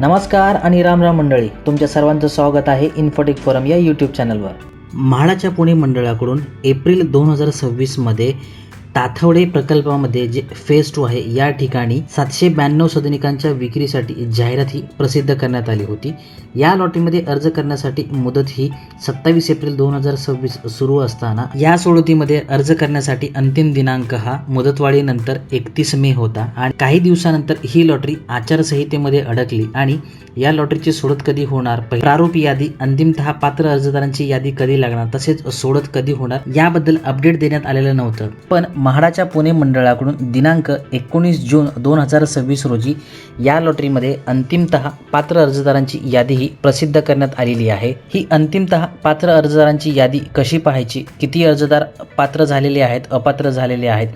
नमस्कार आणि राम राम मंडळी, तुमच्या सर्वांचं स्वागत आहे इन्फोटेक फोरम या यूट्यूब चॅनलवर। म्हाडाच्या पुणे मंडळाकडून एप्रिल 2026मध्ये ताथवडे प्रकल्पामध्ये जे फेज 2 आहे या ठिकाणी 792 सदनिकांच्या विक्रीसाठी जाहिरात ही प्रसिद्ध करण्यात आली होती। या लॉटरीमध्ये अर्ज करण्यासाठी मुदत ही 27 एप्रिल 2026 सुरू असताना या सोडतीमध्ये अर्ज करण्यासाठी अंतिम दिनांक हा मुदतवाढीनंतर 31 मे होता आणि काही दिवसानंतर ही लॉटरी आचारसंहितेमध्ये अडकली आणि या लॉटरीची सोडत कधी होणार, प्रारूप यादी, अंतिमतः पात्र अर्जदारांची यादी कधी लागणार, तसेच सोडत कधी होणार याबद्दल अपडेट देण्यात आलेलं नव्हतं। पण म्हाडाच्या पुणे मंडळाकडून दिनांक 19 जून 2026 रोजी या लॉटरीमध्ये अंतिमतः पात्र अर्जदारांची यादी ही प्रसिद्ध करण्यात आलेली आहे। ही अंतिमतः पात्र अर्जदारांची यादी कशी पाहायची, किती अर्जदार पात्र झालेले आहेत, अपात्र झालेले आहेत,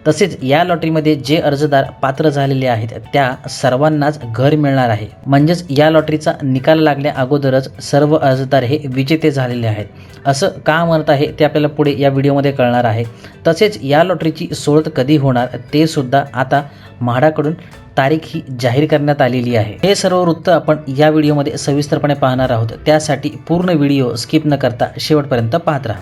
तसेच या लॉटरीमध्ये जे अर्जदार पात्र झालेले आहेत त्या सर्वांनाच घर मिळणार आहे। म्हणजेच या लॉटरीचा निकाल लागल्या अगोदरच सर्व अर्जदार हे विजेते झालेले आहेत। असं का म्हणत आहे ते आपल्याला पुढे या व्हिडिओमध्ये कळणार आहे। तसेच या लॉटरीची सोडत कधी होणार ते सुद्धा आता म्हाडाकडून तारीख ही जाहीर करण्यात आलेली आहे। हे सर्व वृत्त आपण या व्हिडिओमध्ये सविस्तरपणे पाहणार आहोत, त्यासाठी पूर्ण व्हिडिओ स्किप न करता शेवटपर्यंत पाहत राहा।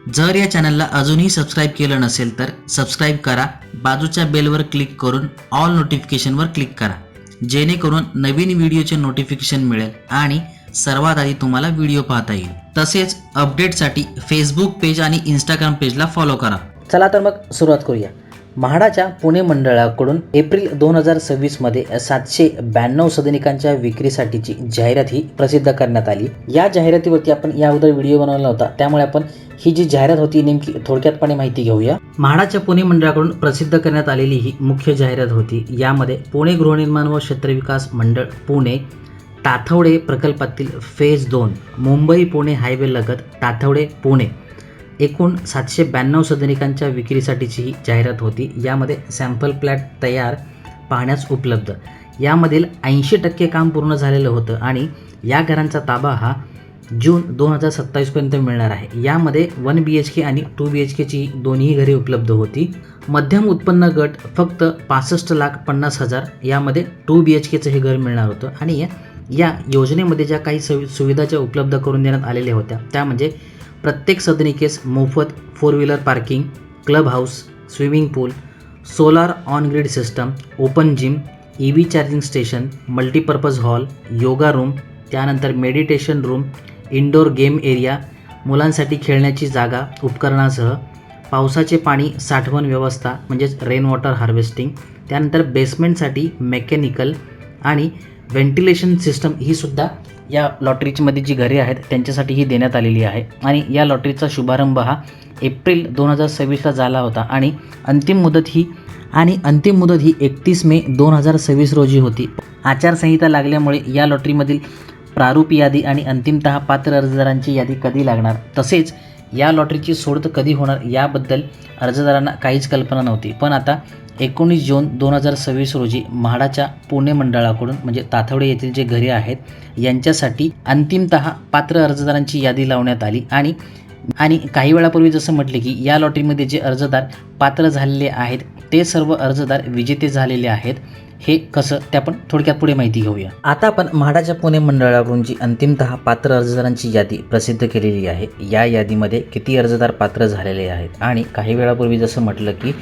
जर या चॅनलला अजूनही सबस्क्राईब केलं नसेल तर सबस्क्राईब करा, बाजूच्या बेलवर क्लिक करून ऑल नोटिफिकेशनवर क्लिक करा, जेणेकरून नवीन व्हिडिओचे नोटिफिकेशन मिळेल आणि सर्वात आधी तुम्हाला व्हिडिओ पाहता येईल। तसेच अपडेटसाठी फेसबुक पेज आणि इंस्टाग्राम पेजला फॉलो करा। चला तर मग सुरुवात करूया। म्हाडाच्या पुणे मंडळाकडून एप्रिल 2026 मध्ये 792 सदनिकांच्या विक्रीसाठीची जाहिरात ही प्रसिद्ध करण्यात आली। या जाहिरातीवरती आपण या अगोदर व्हिडिओ बनवला होता, त्यामुळे आपण ही जी जाहिरात होती नेमकी थोडक्यातपणे माहिती घेऊया। म्हाडाच्या पुणे मंडळाकडून प्रसिद्ध करण्यात आलेली ही मुख्य जाहिरात होती। यामध्ये पुणे गृहनिर्माण व क्षेत्रविकास मंडळ पुणे ताथवडे प्रकल्पातील फेज 2 मुंबई पुणे हायवे लगत ताथवडे पुणे एकूण 792 सदनिकांच्या विक्रीसाठीची ही जाहिरात होती। यामध्ये सॅम्पल प्लॅट तयार पाहण्यास उपलब्ध। यामधील 80% काम पूर्ण झालेलं होतं आणि या घरांचा ताबा हा जून 2027 पर्यंत मिळणार आहे। यामध्ये 1 BHK आणि 2 BHK ची दोन्ही घरे उपलब्ध होती। मध्यम उत्पन्न गट फक्त 65,50,000 यामध्ये 2 BHKचं हे घर मिळणार होतं आणि या योजनेमध्ये ज्या काही सुविधा ज्या उपलब्ध करून देण्यात आलेल्या होत्या त्या म्हणजे प्रत्येक सदनिकेस मोफत 4 wheeler parking, club house, swimming pool, solar on grid system, open gym, EV charging station, multipurpose hall, yoga room, त्यानंतर meditation room, indoor game area, मुलांसाठी खेळण्याची जागा उपकरणासह, पावसाचे पाणी साठवण व्यवस्था म्हणजेच रेन वॉटर हार्वेस्टिंग, त्यानंतर बेसमेंटसाठी मेकॅनिकल आणि व्हेंटिलेशन सिस्टम ही सुद्धा या लॉटरीमध्ये जी घरे आहेत त्यांच्यासाठी ही देण्यात आलेली आहे। आणि या लॉटरीचा शुभारंभ हा एप्रिल 2026ला झाला होता आणि अंतिम मुदत ही 31 मे 2026 रोजी होती। आचारसंहिता लागल्यामुळे या लॉटरीमधील प्रारूप यादी आणि अंतिमतः पात्र अर्जदारांची यादी कधी लागणार, तसेच या लॉटरीची सोडत कधी होणार याबद्दल अर्जदारांना काहीच कल्पना नव्हती। पण आता 19 जून 2026 रोजी म्हाडाच्या पुणे मंडळाकडून म्हणजे ताथवडे येथील जे घरे आहेत यांच्यासाठी अंतिमतः पात्र अर्जदारांची यादी लावण्यात आली आणि काही वेळापूर्वी जसं म्हटले की या लॉटरीमध्ये जे अर्जदार पात्र झालेले आहेत ते सर्व अर्जदार विजेते झालेले आहेत। हे कसं ते आपण थोडक्यात पुढे माहिती घेऊया। आता आपण म्हाडाच्या पुणे मंडळाकडून जी अंतिमतः पात्र अर्जदारांची यादी प्रसिद्ध केलेली आहे या यादीमध्ये किती अर्जदार पात्र झालेले आहेत आणि काही वेळापूर्वी जसं म्हटलं की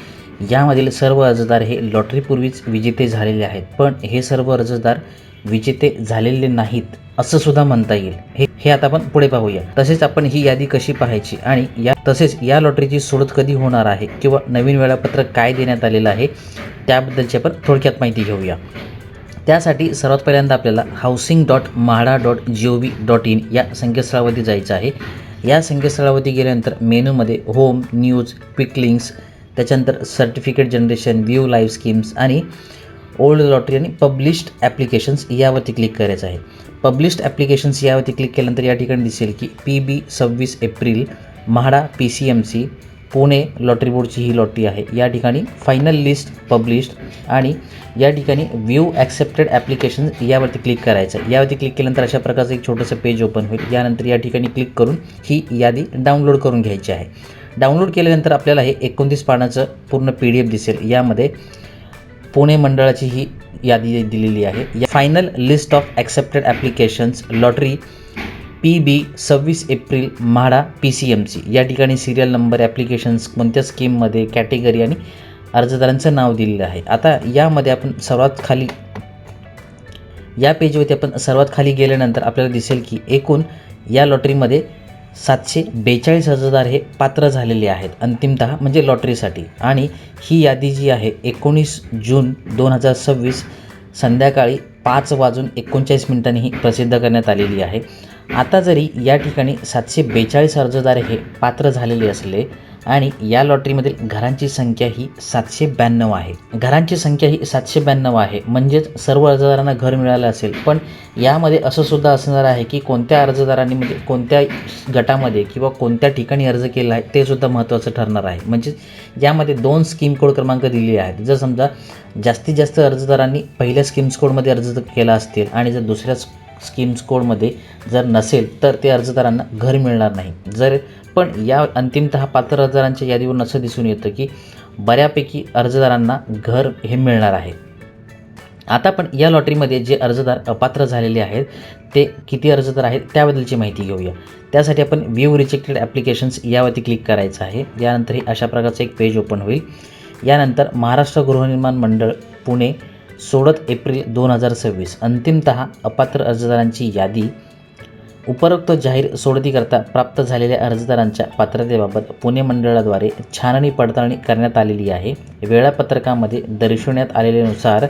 यामधील सर्व अर्जदार हे लॉटरीपूर्वीच विजेते झालेले आहेत, पण हे सर्व अर्जदार विजेते झालेले नाहीत असं सुद्धा म्हणता येईल। हे आता आपण पुढे पाहूया। तसेच आपण ही यादी कशी पाहायची आणि तसेच या लॉटरीची सोडत कधी होणार आहे किंवा नवीन वेळापत्रक काय देण्यात आलेलं आहे त्याबद्दलची आपण थोडक्यात माहिती घेऊया। त्यासाठी सर्वात पहिल्यांदा आपल्याला housing.mahada.gov.in या संकेतस्थळावरती जायचं आहे। या संकेतस्थळावरती गेल्यानंतर मेनूमध्ये होम, न्यूज, क्विक लिंक्स, त्याच्यानंतर certificate generation, view live schemes आणि ओल्ड लॉटरी आणि पब्लिश्ड ॲप्लिकेशन्स यावरती क्लिक करायचं आहे। पब्लिश्ड ॲप्लिकेशन्स यावरती क्लिक केल्यानंतर या ठिकाणी दिसेल की PB 26 April MHADA PCMC Pune lottery बोर्डची ही लॉटरी आहे। या ठिकाणी फायनल लिस्ट पब्लिश्ड आणि या ठिकाणी व्ह्यू ॲक्सेप्टेड ॲप्लिकेशन्स यावरती क्लिक करायचं आहे। यावरती क्लिक केल्यानंतर अशा प्रकारचं एक छोटंसं पेज ओपन होईल। यानंतर या ठिकाणी क्लिक करून ही यादी डाउनलोड करून घ्यायची आहे। डाउनलोड केल्यानंतर आपल्याला हे 29 पानाचं पूर्ण PDF दिसेल। यामध्ये पुणे मंडळाची ही यादी दिलेली आहे. Final list of accepted applications lottery PB 26 April MHADA PCMC. या ठिकाणी सिरियल नंबर, ॲप्लिकेशन्स, कोणत्या स्कीममध्ये, कॅटेगरी आणि अर्जदारांचं नाव दिलेलं आहे. आता यामध्ये आपण सर्वात खाली या पेजवरती आपण सर्वात खाली गेल्यानंतर आपल्याला दिसेल की एकूण या लॉटरीमध्ये 742 अर्जदार हे पात्र झालेले आहेत अंतिमतः म्हणजे लॉटरीसाठी. आणि ही यादी जी आहे 19 जून 2026 संध्याकाळी 5:39 ही प्रसिद्ध करण्यात आलेली आहे. आता जरी या ठिकाणी 742 अर्जदार हे पात्र झालेले असले आणि या लॉटरीमधील घरांची संख्या ही 792 आहे. घरांची संख्या ही 792 आहे म्हणजेच सर्व अर्जदारांना घर मिळालं असेल. पण यामध्ये असं सुद्धा असणार आहे की कोणत्या अर्जदारांनी म्हणजे कोणत्या गटामध्ये किंवा कोणत्या ठिकाणी अर्ज केला आहे ते सुद्धा महत्त्वाचं ठरणार आहे. म्हणजे यामध्ये 2 स्कीम कोड क्रमांक दिलेले आहेत. जर समजा जास्तीत जास्त अर्जदारांनी पहिल्या स्कीम्स कोडमध्ये अर्ज केला असतील आणि जर दुसऱ्या स्कीम्स कोडमध्ये जर नसेल तर ते अर्जदारांना घर मिळणार नाही. पण या अंतिमतः पात्र अर्जदारांच्या यादीवरून असं दिसून येतं की बऱ्यापैकी अर्जदारांना घर हे मिळणार आहे. आता पण या लॉटरीमध्ये जे अर्जदार अपात्र झालेले आहेत ते किती अर्जदार आहेत त्याबद्दलची माहिती घेऊया. त्यासाठी आपण व्ह्यू रिजेक्टेड ॲप्लिकेशन्स यावरती क्लिक करायचं आहे. यानंतर ही अशा प्रकारचं एक पेज ओपन होईल. यानंतर महाराष्ट्र गृहनिर्माण मंडळ पुणे 16 एप्रिल 2026 अंतिमतः अपात्र अर्जदारांची यादी. उपरोक्त जाहीर सोडतीकरता प्राप्त झालेल्या अर्जदारांच्या पात्रतेबाबत पुणे मंडळाद्वारे छाननी पडताळणी करण्यात आलेली आहे. वेळापत्रकामध्ये दर्शवण्यात आलेल्यानुसार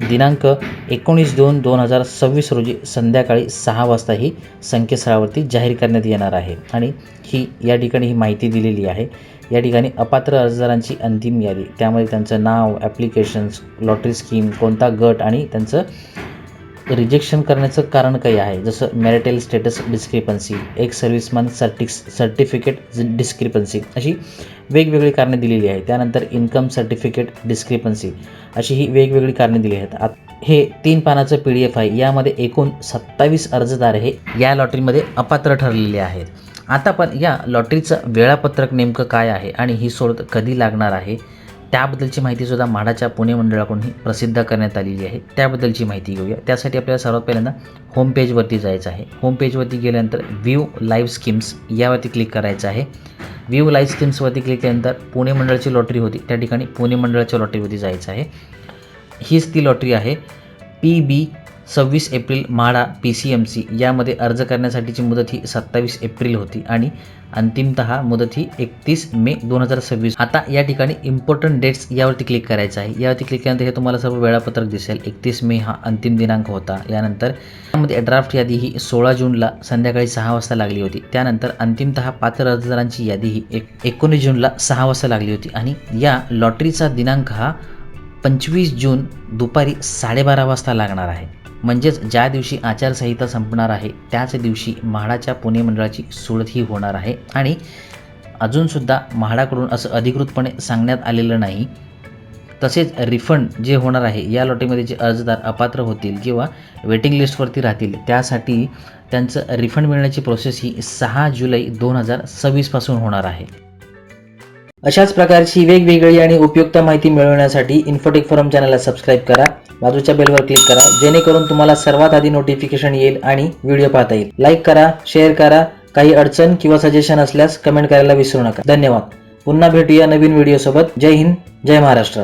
दिनांक 19/2/2026 रोजी संध्याकाळी 6 वाजता ही संकेतस्थळावरती जाहीर करण्यात येणार आहे. आणि या ठिकाणी ही माहिती दिलेली आहे. या ठिकाणी अपात्र अर्जदारांची अंतिम यादी, त्यामध्ये त्यांचं नाव, ॲप्लिकेशन्स, लॉटरी स्कीम, कोणता गट आणि त्यांचं रिजेक्शन करण्याचं कारण काही आहे. जसं मॅरिटल स्टेटस डिस्क्रिपन्सी, एक सर्व्हिसमॅन सर्टिफिकेट डिस्क्रिपन्सी, अशी वेगवेगळी कारणे दिलेली आहेत. त्यानंतर इन्कम सर्टिफिकेट डिस्क्रिपन्सी, अशी ही वेगवेगळी कारणे दिली आहेत. हे 3 पानाचं PDF आहे. यामध्ये एकूण 27 अर्जदार हे या लॉटरीमध्ये अपात्र ठरलेले आहेत. आता पण या लॉटरीचं वेळापत्रक नेमकं काय आहे आणि ही सोडत कधी लागणार आहे त्याबद्दलची माहितीसुद्धा म्हाडाच्या पुणे मंडळाकडूनही प्रसिद्ध करण्यात आलेली आहे. त्याबद्दलची माहिती घेऊया. त्यासाठी आपल्याला सर्वात पहिल्यांदा होम पेजवरती जायचं आहे. होम पेजवरती गेल्यानंतर व्ह्यू लाईव्ह स्कीम्स यावरती क्लिक करायचं आहे. व्ह्यू लाईव्ह स्कीम्सवरती क्लिक केल्यानंतर पुणे मंडळाची लॉटरी होती त्या ठिकाणी पुणे मंडळाच्या लॉटरीवरती जायचं आहे. हीच ती लॉटरी आहे PB 26 एप्रिल म्हाडा PCMC. यामध्ये अर्ज करण्यासाठीची मुदत ही 27 एप्रिल होती आणि अंतिमतः मुदत ही 31 मे 2026. आता या ठिकाणी इम्पॉर्टंट डेट्स यावरती क्लिक करायचं आहे. यावरती क्लिक केल्यानंतर हे तुम्हाला सर्व वेळापत्रक दिसेल. 31 मे हा अंतिम दिनांक होता. यानंतर यामध्ये ड्राफ्ट यादी ही 16 जूनला संध्याकाळी 6 वाजता लागली होती. त्यानंतर अंतिमतः पात्र अर्जदारांची यादी ही 19 जूनला 6 वाजता लागली होती. आणि या लॉटरीचा दिनांक हा 25 जून दुपारी 12:30 वाजता लागणार आहे. म्हणजेच ज्या दिवशी आचारसंहिता संपणार आहे त्याच दिवशी म्हाडाच्या पुणे मंडळाची सोडत ही होणार आहे. आणि अजूनसुद्धा म्हाडाकडून असं अधिकृतपणे सांगण्यात आलेलं नाही. तसेच रिफंड जे होणार आहे या लॉटरीमध्ये जे अर्जदार अपात्र होतील किंवा वेटिंग लिस्टवरती राहतील त्यासाठी त्यांचं रिफंड मिळण्याची प्रोसेस ही 6 जुलै 2026 पासून होणार आहे. अशाच प्रकारची वेगवेगळी आणि उपयुक्त माहिती मिळवण्यासाठी इन्फोटेक फोरम चॅनलला सबस्क्राईब करा. बाजूच्या बेलवर क्लिक करा जेणेकरून तुम्हाला सर्वात आधी नोटिफिकेशन येईल आणि व्हिडिओ पाहता येईल. लाईक करा, शेअर करा. काही अडचण किंवा सजेशन असल्यास कमेंट करायला विसरू नका. धन्यवाद. पुन्हा भेटूया नवीन व्हिडिओसोबत. जय हिंद, जय महाराष्ट्र.